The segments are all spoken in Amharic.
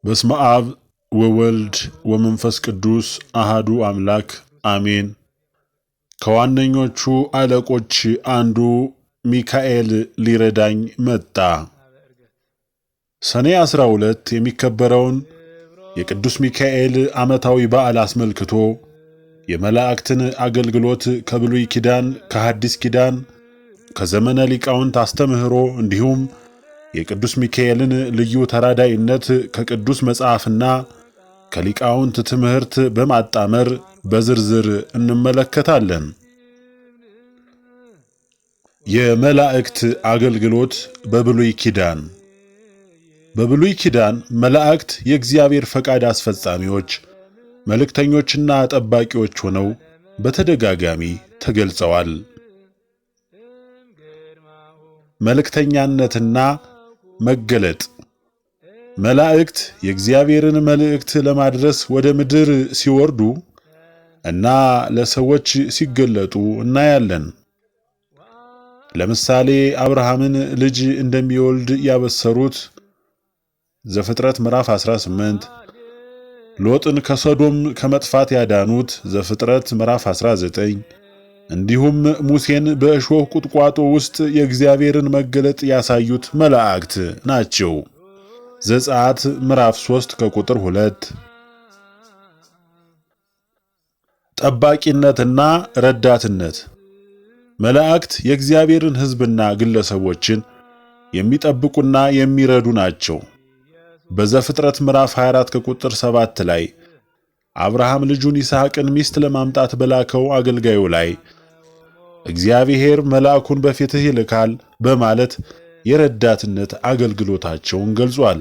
በስመ አብ ወወልድ ወመንፈስ ቅዱስ አሃዱ አምላክ አሜን። ከዋነኞቹ አለቆች አንዱ ሚካኤል ሊረዳኝ መጣ። ሰኔ 12 የሚከበረውን የቅዱስ ሚካኤል ዓመታዊ በዓል አስመልክቶ የመላእክትን አገልግሎት ከብሉይ ኪዳን ከሐዲስ ኪዳን ከዘመነ ሊቃውንት አስተምህሮ እንዲሁም የቅዱስ ሚካኤልን ልዩ ተራዳኢነት ከቅዱስ መጽሐፍና ከሊቃውንት ትምህርት በማጣመር በዝርዝር እንመለከታለን። የመላእክት አገልግሎት በብሉይ ኪዳን። በብሉይ ኪዳን መላእክት የእግዚአብሔር ፈቃድ አስፈጻሚዎች፣ መልእክተኞችና ጠባቂዎች ሆነው በተደጋጋሚ ተገልጸዋል። መልእክተኛነትና መገለጥ። መላእክት የእግዚአብሔርን መልእክት ለማድረስ ወደ ምድር ሲወርዱ እና ለሰዎች ሲገለጡ እናያለን። ለምሳሌ አብርሃምን ልጅ እንደሚወልድ ያበሰሩት ዘፍጥረት ምዕራፍ 18፣ ሎጥን ከሶዶም ከመጥፋት ያዳኑት ዘፍጥረት ምዕራፍ 19፣ እንዲሁም ሙሴን በእሾህ ቁጥቋጦ ውስጥ የእግዚአብሔርን መገለጥ ያሳዩት መላእክት ናቸው። ዘጸአት ምዕራፍ 3 ከቁጥር 2። ጠባቂነትና ረዳትነት። መላእክት የእግዚአብሔርን ሕዝብና ግለሰቦችን የሚጠብቁና የሚረዱ ናቸው። በዘፍጥረት ምዕራፍ 24 ከቁጥር 7 ላይ አብርሃም ልጁን ይስሐቅን ሚስት ለማምጣት በላከው አገልጋዩ ላይ እግዚአብሔር መልአኩን በፊትህ ይልካል በማለት የረዳትነት አገልግሎታቸውን ገልጿል።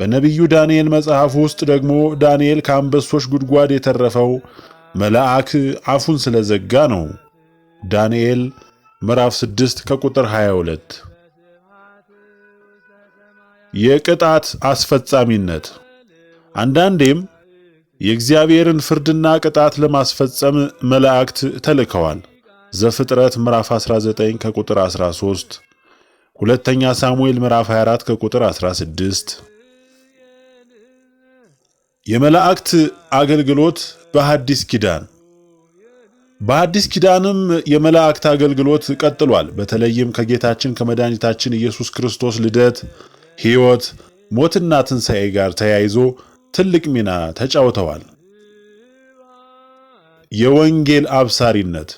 በነቢዩ ዳንኤል መጽሐፍ ውስጥ ደግሞ ዳንኤል ከአንበሶች ጉድጓድ የተረፈው መልአክ አፉን ስለዘጋ ነው። ዳንኤል ምዕራፍ 6 ከቁጥር 22። የቅጣት አስፈጻሚነት። አንዳንዴም የእግዚአብሔርን ፍርድና ቅጣት ለማስፈጸም መላእክት ተልከዋል። ዘፍጥረት ምዕራፍ 19 ከቁጥር 13፣ ሁለተኛ ሳሙኤል ምዕራፍ 24 ከቁጥር 16። የመላእክት አገልግሎት በሐዲስ ኪዳን። በሐዲስ ኪዳንም የመላእክት አገልግሎት ቀጥሏል። በተለይም ከጌታችን ከመድኃኒታችን ኢየሱስ ክርስቶስ ልደት፣ ሕይወት፣ ሞትና ትንሣኤ ጋር ተያይዞ ትልቅ ሚና ተጫውተዋል። የወንጌል አብሳሪነት።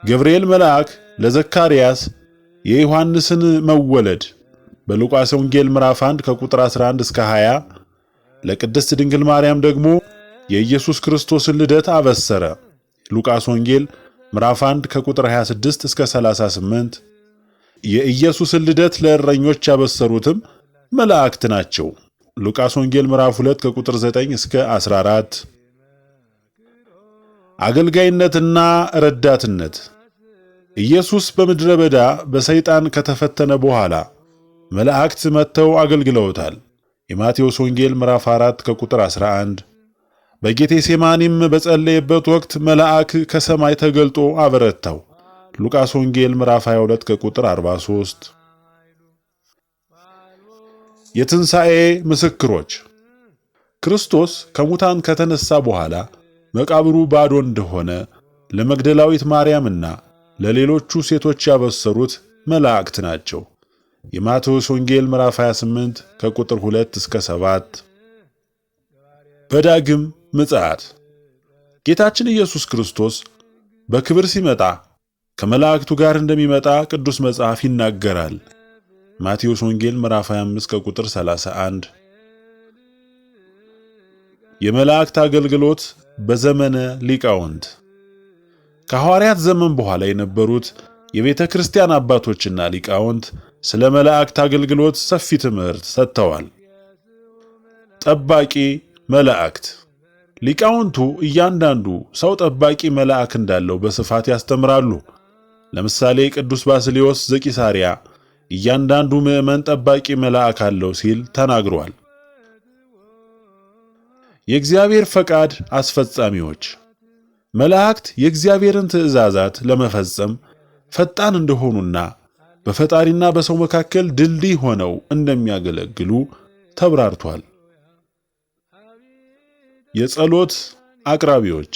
ገብርኤል መልአክ ለዘካርያስ የዮሐንስን መወለድ በሉቃስ ወንጌል ምዕራፍ 1 ከቁጥር 11 እስከ 20፣ ለቅድስት ድንግል ማርያም ደግሞ የኢየሱስ ክርስቶስን ልደት አበሰረ። ሉቃስ ወንጌል ምዕራፍ 1 ከቁጥር 26 እስከ 38። የኢየሱስን ልደት ለእረኞች ያበሰሩትም መላእክት ናቸው። ሉቃስ ወንጌል ምዕራፍ 2 ከቁጥር 9 እስከ 14። አገልጋይነትና ረዳትነት። ኢየሱስ በምድረ በዳ በሰይጣን ከተፈተነ በኋላ መላእክት መጥተው አገልግለውታል። የማቴዎስ ወንጌል ምዕራፍ 4 ከቁጥር 11። በጌቴሴማኒም በጸለየበት ወቅት መልአክ ከሰማይ ተገልጦ አበረታው። ሉቃስ ወንጌል ምዕራፍ 22 ከቁጥር 43። የትንሣኤ ምስክሮች። ክርስቶስ ከሙታን ከተነሳ በኋላ መቃብሩ ባዶ እንደሆነ ለመግደላዊት ማርያምና ለሌሎቹ ሴቶች ያበሰሩት መላእክት ናቸው። የማቴዎስ ወንጌል ምዕራፍ 28 ከቁጥር 2 እስከ 7። በዳግም ምጽአት ጌታችን ኢየሱስ ክርስቶስ በክብር ሲመጣ ከመላእክቱ ጋር እንደሚመጣ ቅዱስ መጽሐፍ ይናገራል። ማቴዎስ ወንጌል ምዕራፍ 25 ከቁጥር 31። የመላእክት አገልግሎት በዘመነ ሊቃውንት። ከሐዋርያት ዘመን በኋላ የነበሩት የቤተ ክርስቲያን አባቶችና ሊቃውንት ስለ መላእክት አገልግሎት ሰፊ ትምህርት ሰጥተዋል። ጠባቂ መላእክት። ሊቃውንቱ እያንዳንዱ ሰው ጠባቂ መልአክ እንዳለው በስፋት ያስተምራሉ። ለምሳሌ ቅዱስ ባስልዮስ ዘቂሳርያ እያንዳንዱ ምዕመን ጠባቂ መልአክ አለው ሲል ተናግሯል። የእግዚአብሔር ፈቃድ አስፈጻሚዎች። መላእክት የእግዚአብሔርን ትእዛዛት ለመፈጸም ፈጣን እንደሆኑና በፈጣሪና በሰው መካከል ድልድይ ሆነው እንደሚያገለግሉ ተብራርቷል። የጸሎት አቅራቢዎች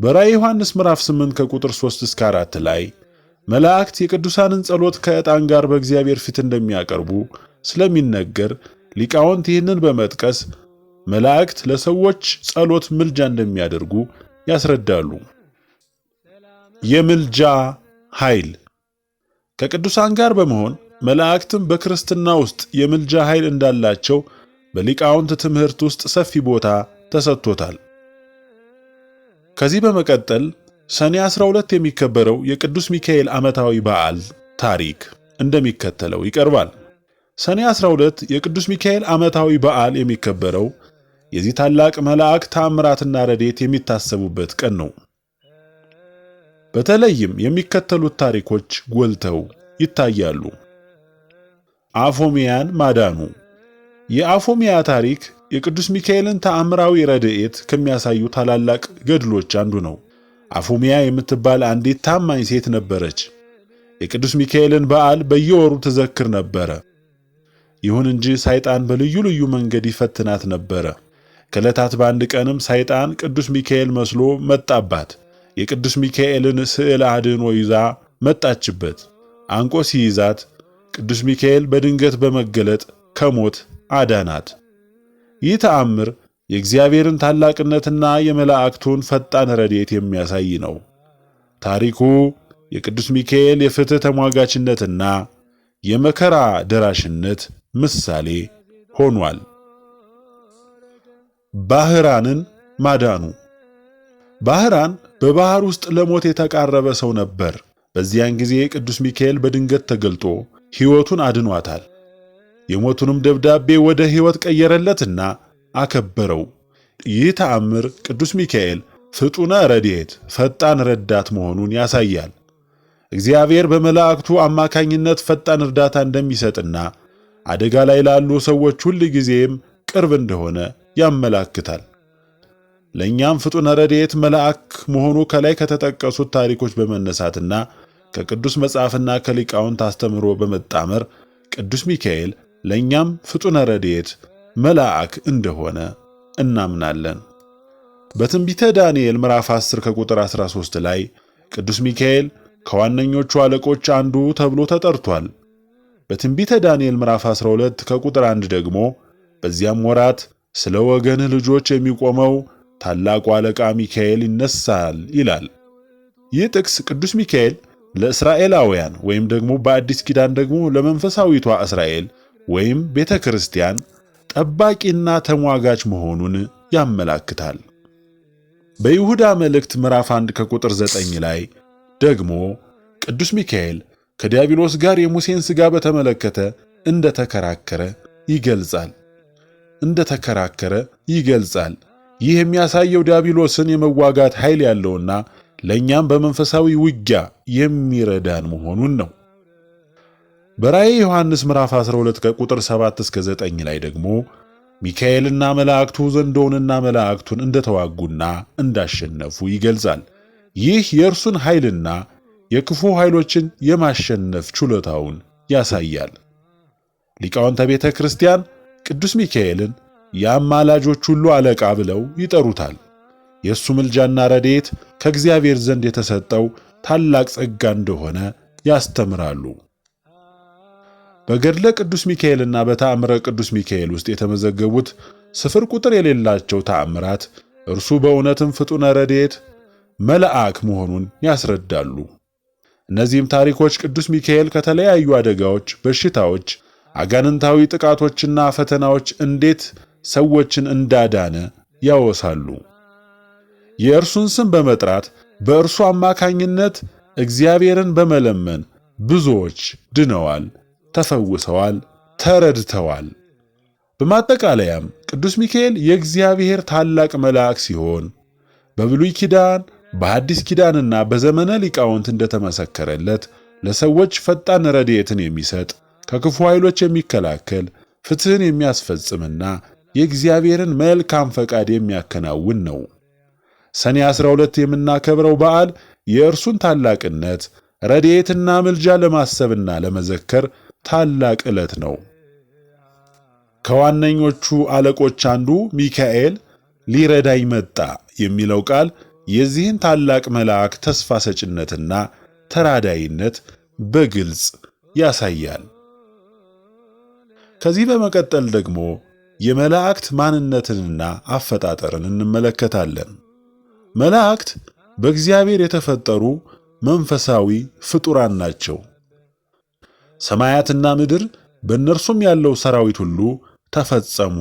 በራዕየ ዮሐንስ ምዕራፍ 8 ከቁጥር 3 እስከ 4 ላይ መላእክት የቅዱሳንን ጸሎት ከዕጣን ጋር በእግዚአብሔር ፊት እንደሚያቀርቡ ስለሚነገር ሊቃውንት ይህንን በመጥቀስ መላእክት ለሰዎች ጸሎት ምልጃ እንደሚያደርጉ ያስረዳሉ። የምልጃ ኃይል ከቅዱሳን ጋር በመሆን መላእክትም በክርስትና ውስጥ የምልጃ ኃይል እንዳላቸው በሊቃውንት ትምህርት ውስጥ ሰፊ ቦታ ተሰጥቶታል። ከዚህ በመቀጠል ሰኔ 12 የሚከበረው የቅዱስ ሚካኤል ዓመታዊ በዓል ታሪክ እንደሚከተለው ይቀርባል። ሰኔ 12 የቅዱስ ሚካኤል ዓመታዊ በዓል የሚከበረው የዚህ ታላቅ መልአክ ተአምራትና ረድኤት የሚታሰቡበት ቀን ነው። በተለይም የሚከተሉት ታሪኮች ጎልተው ይታያሉ። አፎሚያን ማዳኑ። የአፎሚያ ታሪክ የቅዱስ ሚካኤልን ተአምራዊ ረድኤት ከሚያሳዩ ታላላቅ ገድሎች አንዱ ነው። አፎሚያ የምትባል አንዲት ታማኝ ሴት ነበረች። የቅዱስ ሚካኤልን በዓል በየወሩ ትዘክር ነበረ። ይሁን እንጂ ሰይጣን በልዩ ልዩ መንገድ ይፈትናት ነበረ። ከዕለታት በአንድ ቀንም ሰይጣን ቅዱስ ሚካኤል መስሎ መጣባት። የቅዱስ ሚካኤልን ስዕል አድኖ ይዛ መጣችበት። አንቆ ሲይዛት ቅዱስ ሚካኤል በድንገት በመገለጥ ከሞት አዳናት። ይህ ተአምር የእግዚአብሔርን ታላቅነትና የመላእክቱን ፈጣን ረድኤት የሚያሳይ ነው። ታሪኩ የቅዱስ ሚካኤል የፍትሕ ተሟጋችነትና የመከራ ደራሽነት ምሳሌ ሆኗል። ባህራንን ማዳኑ። ባህራን በባህር ውስጥ ለሞት የተቃረበ ሰው ነበር። በዚያን ጊዜ ቅዱስ ሚካኤል በድንገት ተገልጦ ሕይወቱን አድኗታል። የሞቱንም ደብዳቤ ወደ ሕይወት ቀየረለትና አከበረው። ይህ ተአምር ቅዱስ ሚካኤል ፍጡነ ረድኤት ፈጣን ረዳት መሆኑን ያሳያል። እግዚአብሔር በመላእክቱ አማካኝነት ፈጣን እርዳታ እንደሚሰጥና አደጋ ላይ ላሉ ሰዎች ሁል ጊዜም ቅርብ እንደሆነ ያመላክታል። ለእኛም ፍጡነ ረድኤት መልአክ መሆኑ ከላይ ከተጠቀሱት ታሪኮች በመነሳትና ከቅዱስ መጽሐፍና ከሊቃውንት አስተምህሮ በመጣመር ቅዱስ ሚካኤል ለእኛም ፍጡነ ረድኤት መልአክ እንደሆነ እናምናለን። በትንቢተ ዳንኤል ምዕራፍ 10 ከቁጥር 13 ላይ ቅዱስ ሚካኤል ከዋነኞቹ አለቆች አንዱ ተብሎ ተጠርቷል። በትንቢተ ዳንኤል ምዕራፍ 12 ከቁጥር 1 ደግሞ በዚያም ወራት ስለ ወገንህ ልጆች የሚቆመው ታላቁ አለቃ ሚካኤል ይነሳል ይላል። ይህ ጥቅስ ቅዱስ ሚካኤል ለእስራኤላውያን ወይም ደግሞ በአዲስ ኪዳን ደግሞ ለመንፈሳዊቷ እስራኤል ወይም ቤተ ክርስቲያን ጠባቂና ተሟጋች መሆኑን ያመላክታል። በይሁዳ መልእክት ምዕራፍ 1 ከቁጥር 9 ላይ ደግሞ ቅዱስ ሚካኤል ከዲያብሎስ ጋር የሙሴን ሥጋ በተመለከተ እንደተከራከረ ይገልጻል። ይህ የሚያሳየው ዲያብሎስን የመዋጋት ኃይል ያለውና ለእኛም በመንፈሳዊ ውጊያ የሚረዳን መሆኑን ነው። በራዕየ ዮሐንስ ምዕራፍ 12 ከቁጥር 7 እስከ 9 ላይ ደግሞ ሚካኤልና መላእክቱ ዘንዶውንና መላእክቱን እንደተዋጉና እንዳሸነፉ ይገልጻል። ይህ የእርሱን ኃይልና የክፉ ኃይሎችን የማሸነፍ ችሎታውን ያሳያል። ሊቃውንተ ቤተ ክርስቲያን ቅዱስ ሚካኤልን የአማላጆች ሁሉ አለቃ ብለው ይጠሩታል። የእሱ ምልጃና ረድኤት ከእግዚአብሔር ዘንድ የተሰጠው ታላቅ ጸጋ እንደሆነ ያስተምራሉ። በገድለ ቅዱስ ሚካኤልና በተአምረ ቅዱስ ሚካኤል ውስጥ የተመዘገቡት ስፍር ቁጥር የሌላቸው ተአምራት እርሱ በእውነትም ፍጡነ ረድኤት መልአክ መሆኑን ያስረዳሉ። እነዚህም ታሪኮች ቅዱስ ሚካኤል ከተለያዩ አደጋዎች፣ በሽታዎች፣ አጋንንታዊ ጥቃቶችና ፈተናዎች እንዴት ሰዎችን እንዳዳነ ያወሳሉ። የእርሱን ስም በመጥራት በእርሱ አማካኝነት እግዚአብሔርን በመለመን ብዙዎች ድነዋል፣ ተፈውሰዋል፣ ተረድተዋል። በማጠቃለያም ቅዱስ ሚካኤል የእግዚአብሔር ታላቅ መልአክ ሲሆን በብሉይ ኪዳን በአዲስ ኪዳንና በዘመነ ሊቃውንት እንደተመሰከረለት ለሰዎች ፈጣን ረድኤትን የሚሰጥ ከክፉ ኃይሎች የሚከላከል ፍትህን የሚያስፈጽምና የእግዚአብሔርን መልካም ፈቃድ የሚያከናውን ነው። ሰኔ 12 የምናከብረው በዓል የእርሱን ታላቅነት ረድኤትና ምልጃ ለማሰብና ለመዘከር ታላቅ ዕለት ነው። ከዋነኞቹ አለቆች አንዱ ሚካኤል ሊረዳኝ መጣ የሚለው ቃል የዚህን ታላቅ መልአክ ተስፋ ሰጭነትና ተራዳይነት በግልጽ ያሳያል። ከዚህ በመቀጠል ደግሞ የመላእክት ማንነትንና አፈጣጠርን እንመለከታለን። መላእክት በእግዚአብሔር የተፈጠሩ መንፈሳዊ ፍጡራን ናቸው። ሰማያትና ምድር በእነርሱም ያለው ሰራዊት ሁሉ ተፈጸሙ።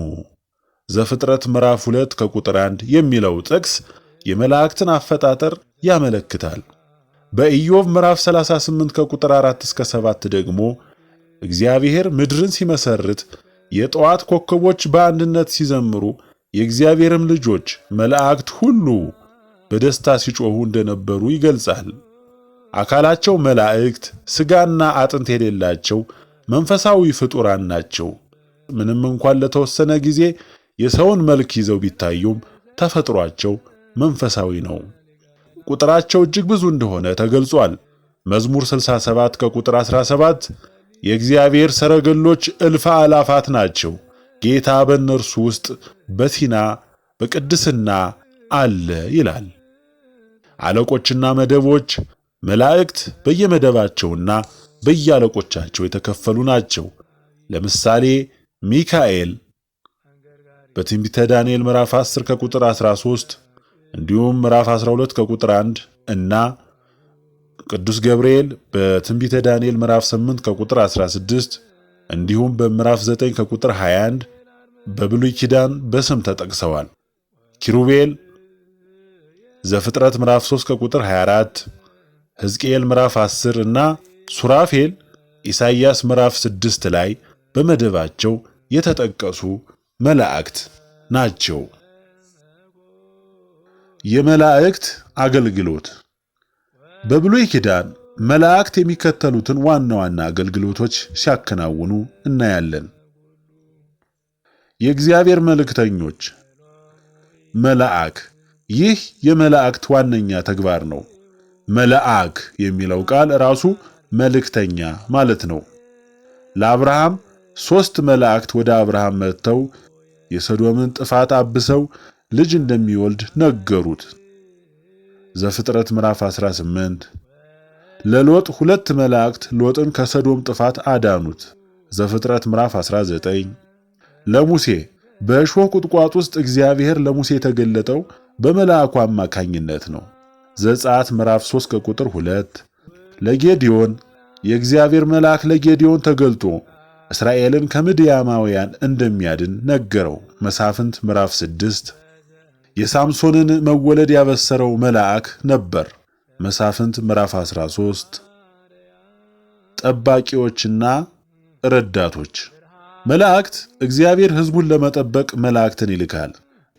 ዘፍጥረት ምዕራፍ 2 ከቁጥር 1 የሚለው ጥቅስ የመላእክትን አፈጣጠር ያመለክታል። በኢዮብ ምዕራፍ 38 ከቁጥር 4 እስከ 7 ደግሞ እግዚአብሔር ምድርን ሲመሰርት የጠዋት ኮከቦች በአንድነት ሲዘምሩ የእግዚአብሔርም ልጆች መላእክት ሁሉ በደስታ ሲጮሁ እንደነበሩ ይገልጻል። አካላቸው መላእክት፣ ሥጋና አጥንት የሌላቸው መንፈሳዊ ፍጡራን ናቸው። ምንም እንኳን ለተወሰነ ጊዜ የሰውን መልክ ይዘው ቢታዩም ተፈጥሯቸው መንፈሳዊ ነው። ቁጥራቸው እጅግ ብዙ እንደሆነ ተገልጿል። መዝሙር 67 ከቁጥር 17 የእግዚአብሔር ሰረገሎች እልፍ አላፋት ናቸው፣ ጌታ በእነርሱ ውስጥ በሲና በቅድስና አለ ይላል። አለቆችና መደቦች መላእክት በየመደባቸውና በየአለቆቻቸው የተከፈሉ ናቸው። ለምሳሌ ሚካኤል በትንቢተ ዳንኤል ምዕራፍ 10 ከቁጥር 13 እንዲሁም ምዕራፍ 12 ከቁጥር 1 እና ቅዱስ ገብርኤል በትንቢተ ዳንኤል ምዕራፍ 8 ከቁጥር 16 እንዲሁም በምዕራፍ 9 ከቁጥር 21 በብሉይ ኪዳን በስም ተጠቅሰዋል። ኪሩቤል ዘፍጥረት ምዕራፍ 3 ከቁጥር 24፣ ሕዝቅኤል ምዕራፍ 10 እና ሱራፌል ኢሳይያስ ምዕራፍ 6 ላይ በመደባቸው የተጠቀሱ መላእክት ናቸው። የመላእክት አገልግሎት በብሉይ ኪዳን መላእክት የሚከተሉትን ዋና ዋና አገልግሎቶች ሲያከናውኑ እናያለን። የእግዚአብሔር መልእክተኞች መልአክ፣ ይህ የመላእክት ዋነኛ ተግባር ነው። መልአክ የሚለው ቃል ራሱ መልእክተኛ ማለት ነው። ለአብርሃም 3 መላእክት ወደ አብርሃም መጥተው የሰዶምን ጥፋት አብሰው ልጅ እንደሚወልድ ነገሩት። ዘፍጥረት ምዕራፍ 18። ለሎጥ 2 መላእክት ሎጥን ከሰዶም ጥፋት አዳኑት። ዘፍጥረት ምዕራፍ 19። ለሙሴ በእሾህ ቁጥቋጥ ውስጥ እግዚአብሔር ለሙሴ የተገለጠው በመልአኩ አማካኝነት ነው። ዘጸአት ምዕራፍ 3 ከቁጥር 2። ለጌዲዮን የእግዚአብሔር መልአክ ለጌዲዮን ተገልጦ እስራኤልን ከምድያማውያን እንደሚያድን ነገረው። መሳፍንት ምዕራፍ 6። የሳምሶንን መወለድ ያበሰረው መልአክ ነበር። መሳፍንት ምዕራፍ 13። ጠባቂዎችና ረዳቶች መላእክት እግዚአብሔር ሕዝቡን ለመጠበቅ መላእክትን ይልካል።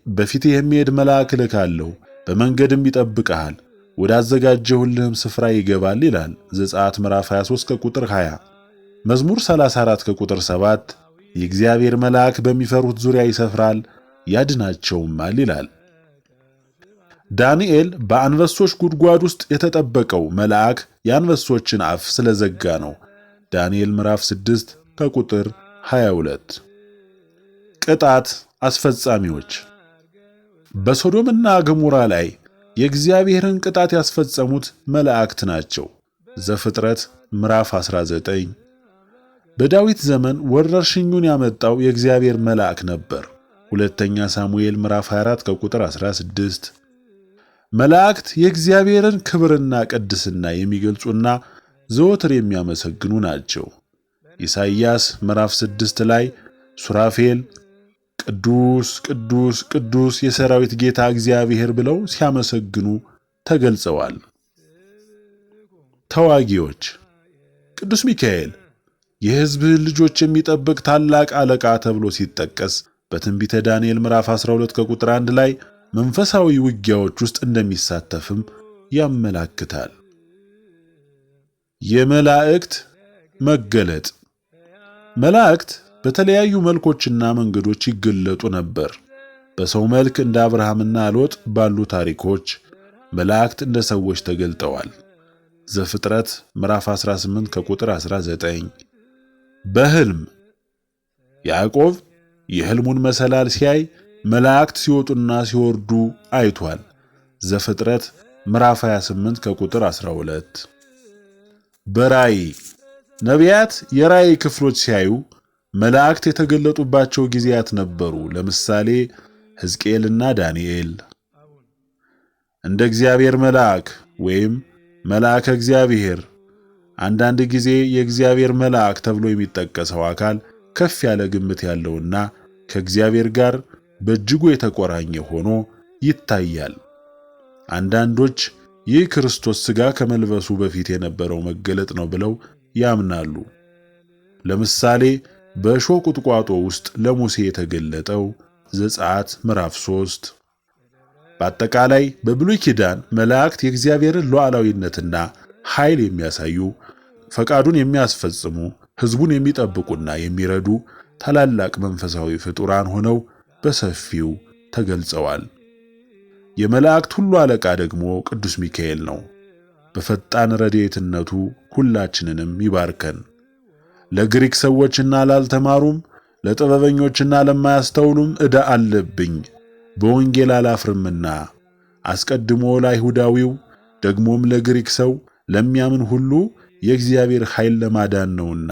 በፊትህ የሚሄድ መልአክ እልካለሁ፣ በመንገድም ይጠብቅሃል፣ ወዳዘጋጀሁልህም ስፍራ ይገባል ይላል። ዘጸአት ምዕራፍ 23 ከቁጥር 20። መዝሙር 34 ከቁጥር 7 የእግዚአብሔር መልአክ በሚፈሩት ዙሪያ ይሰፍራል ያድናቸውማል ይላል። ዳንኤል በአንበሶች ጉድጓድ ውስጥ የተጠበቀው መልአክ የአንበሶችን አፍ ስለዘጋ ነው። ዳንኤል ምዕራፍ 6 ከቁጥር 22። ቅጣት አስፈጻሚዎች በሶዶምና ገሞራ ላይ የእግዚአብሔርን ቅጣት ያስፈጸሙት መላእክት ናቸው። ዘፍጥረት ምዕራፍ 19። በዳዊት ዘመን ወረርሽኙን ያመጣው የእግዚአብሔር መልአክ ነበር። ሁለተኛ ሳሙኤል ምዕራፍ 24 ከቁጥር 16። መላእክት የእግዚአብሔርን ክብርና ቅድስና የሚገልጹና ዘወትር የሚያመሰግኑ ናቸው። ኢሳይያስ ምዕራፍ 6 ላይ ሱራፌል ቅዱስ ቅዱስ ቅዱስ የሰራዊት ጌታ እግዚአብሔር ብለው ሲያመሰግኑ ተገልጸዋል። ተዋጊዎች ቅዱስ ሚካኤል የሕዝብህን ልጆች የሚጠብቅ ታላቅ አለቃ ተብሎ ሲጠቀስ በትንቢተ ዳንኤል ምዕራፍ 12 ከቁጥር 1 ላይ መንፈሳዊ ውጊያዎች ውስጥ እንደሚሳተፍም ያመላክታል። የመላእክት መገለጥ መላእክት በተለያዩ መልኮችና መንገዶች ይገለጡ ነበር። በሰው መልክ እንደ አብርሃምና ሎጥ ባሉ ታሪኮች መላእክት እንደ ሰዎች ተገልጠዋል። ዘፍጥረት ምዕራፍ 18 ከቁጥር 19። በሕልም ያዕቆብ የሕልሙን መሰላል ሲያይ መላእክት ሲወጡና ሲወርዱ አይቷል። ዘፍጥረት ምዕራፍ 28 ከቁጥር 12። በራእይ ነቢያት የራእይ ክፍሎች ሲያዩ መላእክት የተገለጡባቸው ጊዜያት ነበሩ። ለምሳሌ ሕዝቅኤልና ዳንኤል። እንደ እግዚአብሔር መልአክ ወይም መልአከ እግዚአብሔር። አንዳንድ ጊዜ የእግዚአብሔር መልአክ ተብሎ የሚጠቀሰው አካል ከፍ ያለ ግምት ያለውና ከእግዚአብሔር ጋር በእጅጉ የተቆራኘ ሆኖ ይታያል። አንዳንዶች ይህ ክርስቶስ ሥጋ ከመልበሱ በፊት የነበረው መገለጥ ነው ብለው ያምናሉ። ለምሳሌ በእሾህ ቁጥቋጦ ውስጥ ለሙሴ የተገለጠው ዘጸአት ምዕራፍ 3። በአጠቃላይ በብሉይ ኪዳን መላእክት የእግዚአብሔርን ሉዓላዊነትና ኃይል የሚያሳዩ፣ ፈቃዱን የሚያስፈጽሙ፣ ሕዝቡን የሚጠብቁና የሚረዱ ታላላቅ መንፈሳዊ ፍጡራን ሆነው በሰፊው ተገልጸዋል። የመላእክት ሁሉ አለቃ ደግሞ ቅዱስ ሚካኤል ነው። በፈጣን ረድኤትነቱ ሁላችንንም ይባርከን። ለግሪክ ሰዎችና ላልተማሩም ለጥበበኞችና ለማያስተውሉም ዕዳ አለብኝ፣ በወንጌል አላፍርምና አስቀድሞ ለአይሁዳዊው ደግሞም ለግሪክ ሰው ለሚያምን ሁሉ የእግዚአብሔር ኃይል ለማዳን ነውና።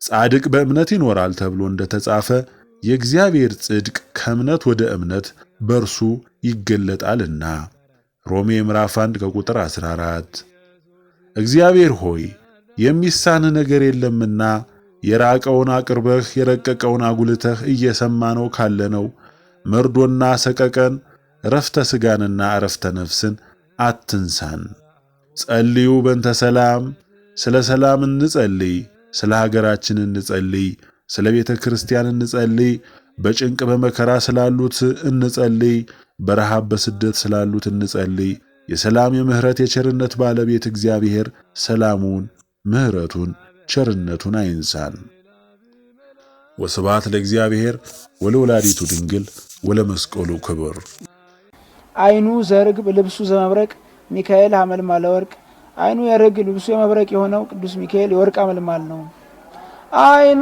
ጻድቅ በእምነት ይኖራል ተብሎ እንደተጻፈ የእግዚአብሔር ጽድቅ ከእምነት ወደ እምነት በርሱ ይገለጣልና። ሮሜ ምዕራፍ 1 ከቁጥር 14። እግዚአብሔር ሆይ የሚሳንህ ነገር የለምና የራቀውን አቅርበህ የረቀቀውን አጉልተህ እየሰማነው ካለነው መርዶና ሰቀቀን ረፍተ ሥጋንና ዕረፍተ ነፍስን አትንሳን። ጸልዩ በእንተ ሰላም፣ ስለ ሰላም እንጸልይ፣ ስለ ሀገራችን እንጸልይ፣ ስለ ቤተ ክርስቲያን እንጸልይ፣ በጭንቅ በመከራ ስላሉት እንጸልይ፣ በረሃብ በስደት ስላሉት እንጸልይ። የሰላም የምህረት የቸርነት ባለቤት እግዚአብሔር ሰላሙን፣ ምህረቱን፣ ቸርነቱን አይንሳን። ወስብሐት ለእግዚአብሔር ወለወላዲቱ ድንግል ወለመስቀሉ ክቡር። አይኑ ዘርግብ ልብሱ ዘመብረቅ ሚካኤል ሐመልማለ ወርቅ። አይኑ የርግብ ልብሱ የመብረቅ የሆነው ቅዱስ ሚካኤል የወርቅ አመልማል ነው። አይኑ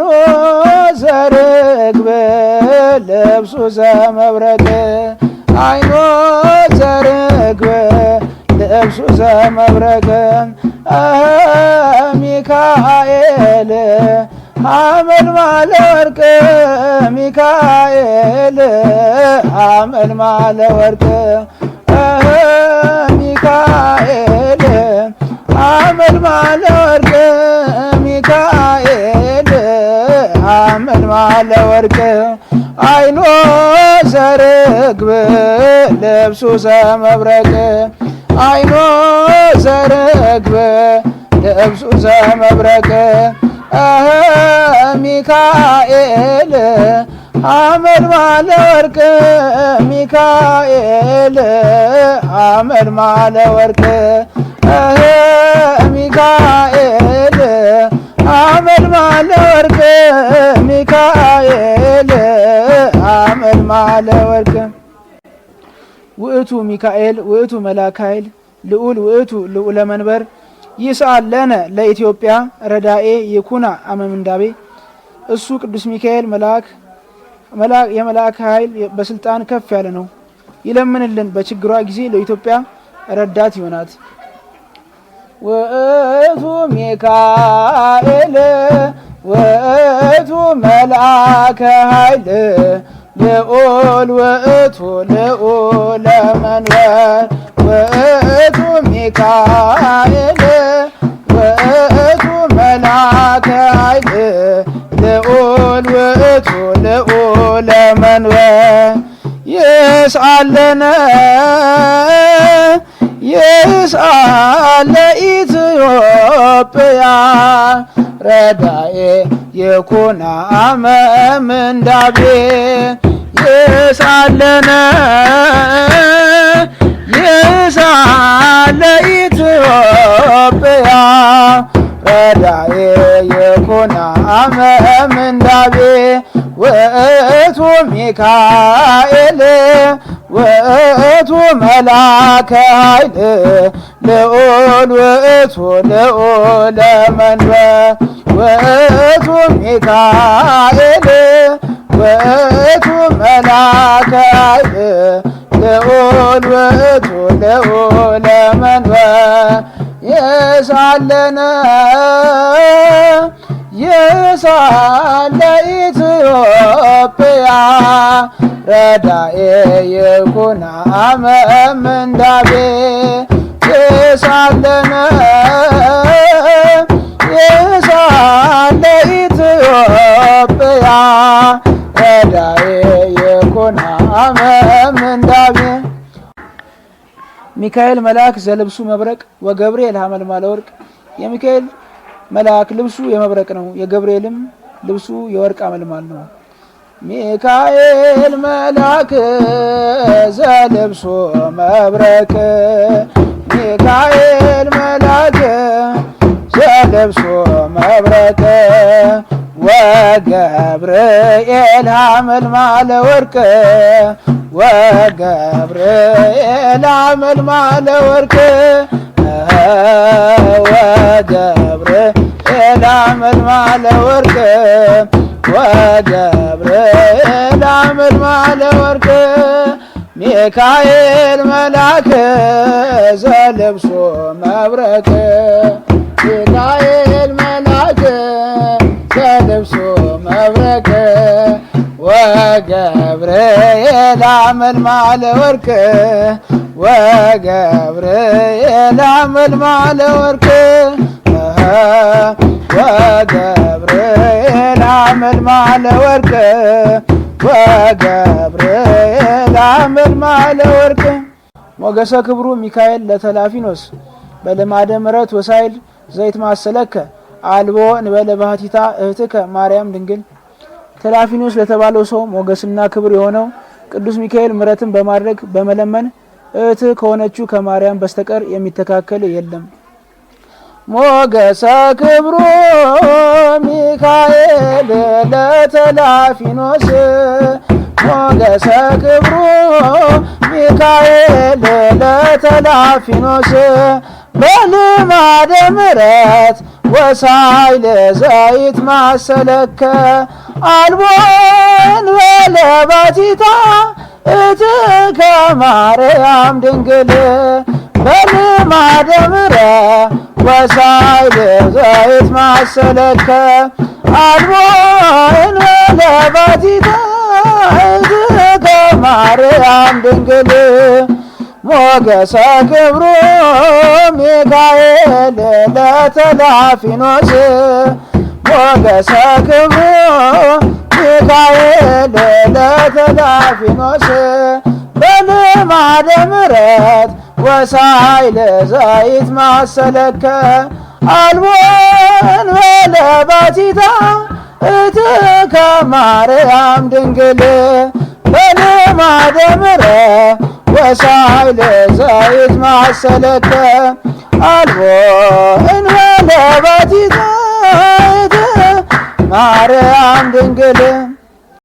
ዘርግብ ልብሱ ዘመብረቅ አይኑ ዘርግብ ልብሱ ዘመብረቅ ሚካኤል ሐመልማለ ወርቅ ሚካኤል ሐመልማለ ወርቅ ሚካኤል ሐመልማለ ወርቅ ሚካኤል ሐመልማለ ወርቅ አይኑ ዘርግብ ልብሱ ዘመብረቅ አይኑ ዘርግብ ልብሱ ዘመብረቅ ሚካኤል ሐመልማለ ወርቅ ሚካኤል ሐመልማለ ወርቅ ሚካኤል ሐመልማለ ወርቅ ሚካኤል ሐመልማለ ወርቅ ውእቱ ሚካኤል ውእቱ መልአከ ኃይል ልዑል ውእቱ ልዑለ መንበር ይስአለነ ለኢትዮጵያ ረዳኤ ይኩና አመምንዳቤ። እሱ ቅዱስ ሚካኤል የመልአክ ኃይል በስልጣን ከፍ ያለ ነው። ይለምንልን በችግሯ ጊዜ ለኢትዮጵያ ረዳት ይሆናት። ውእቱ ሚካኤል ውእቱ መልአከ ኃይል ልዑል ውእቱ ልዑለ መንበር ውእቱ ሚካኤል ውእቱ መልአከ ኃይል ልዑል ውእቱ ልዑለ መንበር ይስአለነ ይስአለ ኢትዮጵያ ረዳኤ ይኩና አመምንዳቤ ይስአለነ ይስአለ ኢትዮጵያ ረዳኤ ይኩና አመምንዳቤ ውእቱ ሚካኤል ውእቱ መልአከ ኃይል ልዑል ውእቱ ልዑለ መንበር ውእቱ ሚካኤል ውእቱ መልአከ ኃይል ልዑል ውእቱ ልዑለ መንበር የሳለነ ኢትዮጵያ ረዳኤ ይኩን አመ ምንዳቤ የሳለነ ኢትዮጵያ ረዳኤ ይኩን አመ ምንዳቤ ሚካኤል መልአክ ዘልብሱ መብረቅ ወገብርኤል ሐመልማለ ወርቅ። የሚካኤል መልአክ ልብሱ የመብረቅ ነው፣ የገብርኤልም ልብሱ የወርቅ አመልማል ነው። ሚካኤል መልአክ ዘልብሱ መብረቅ ሚካኤል መልአክ ዘልብሱ መብረቅ ወገብርኤል ሐመልማለ ወርቅ ወገብርኤል ሐመልማለ ወርቅ ወገብርኤል ሐመልማለ ወርቅ ወገብርኤል ሐመልማለ ወርቅ ሚካኤል መልአክ ዘልብሱ መብረቅ ሚካኤል መልአክ ዘልብሱ መብረቅ ወገብርኤል ሐመልማለ ወርቅ ወገብርኤል ሐመልማለ ወርቅ ወገብርኤል ሐመልማለ ወርቅ ወገብርኤል ሐመልማለ ወርቅ ሞገሰ ክብሩ ሚካኤል ለተላፊኖስ በልማደ ምሕረት ወሳይል ዘይት ማሰለከ አልቦ እንበለ ባህቲታ እህትከ ማርያም ድንግል። ተላፊኖስ ለተባለው ሰው ሞገስና ክብር የሆነው ቅዱስ ሚካኤል ምሕረትን በማድረግ በመለመን እህት ከሆነችው ከማርያም በስተቀር የሚተካከል የለም። ሞገሰ ክብሩ ሚካኤል ለተላፊኖስ ሞገሰ ክብሩ ሚካኤል ለተላፊኖስ በልማደ ምሕረት ወሳይል ዘይት ማሰለከ አልቦ እንበለ ባህቲታ እህትከ ማርያም ድንግል በልማደ ምሕረት ወሳይል ዘይት ማሰለከ አልቦ እንበለ ባህቲታ እህትከ ማርያም ድንግል ሞገሰ ክብሩ ሚካኤል ለተላፊኖስ ሞገሰ ክብሩ ሚካኤል ለተላፊኖስ በልማደ ምሕረት ወሳይል ዘይት ማሰለከ አልቦ እንበለ ባህቲታ እህትከ ማርያም ድንግል በልማደ ምሕረት ወሳይል ዘይት ማሰለከ አልቦ እንበለ ባህቲታ እህትከ ማርያም ድንግል